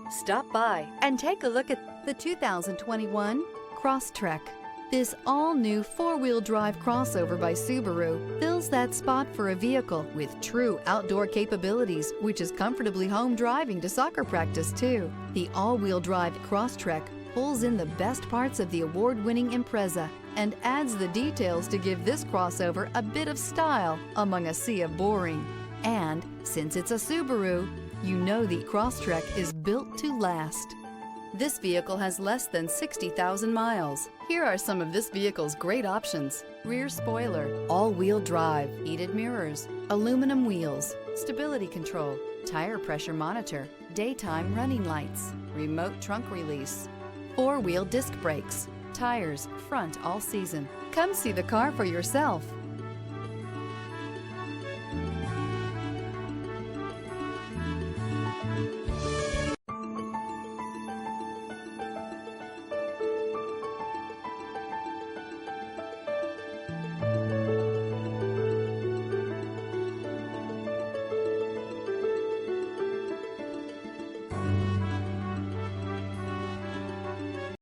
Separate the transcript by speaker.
Speaker 1: Stop by and take a look at the 2021 Crosstrek. This all-new four-wheel drive crossover by Subaru fills that spot for a vehicle with true outdoor capabilities, which is comfortably home driving to soccer practice too. The all-wheel drive Crosstrek pulls in the best parts of the award-winning Impreza and adds the details to give this crossover a bit of style among a sea of boring. And since it's a Subaru, you know the Crosstrek is built to last. This vehicle has less than 60,000 miles. Here are some of this vehicle's great options: rear spoiler, all-wheel drive, heated mirrors, aluminum wheels, stability control, tire pressure monitor, daytime running lights, remote trunk release, four-wheel disc brakes, tires front all season. Come see the car for yourself.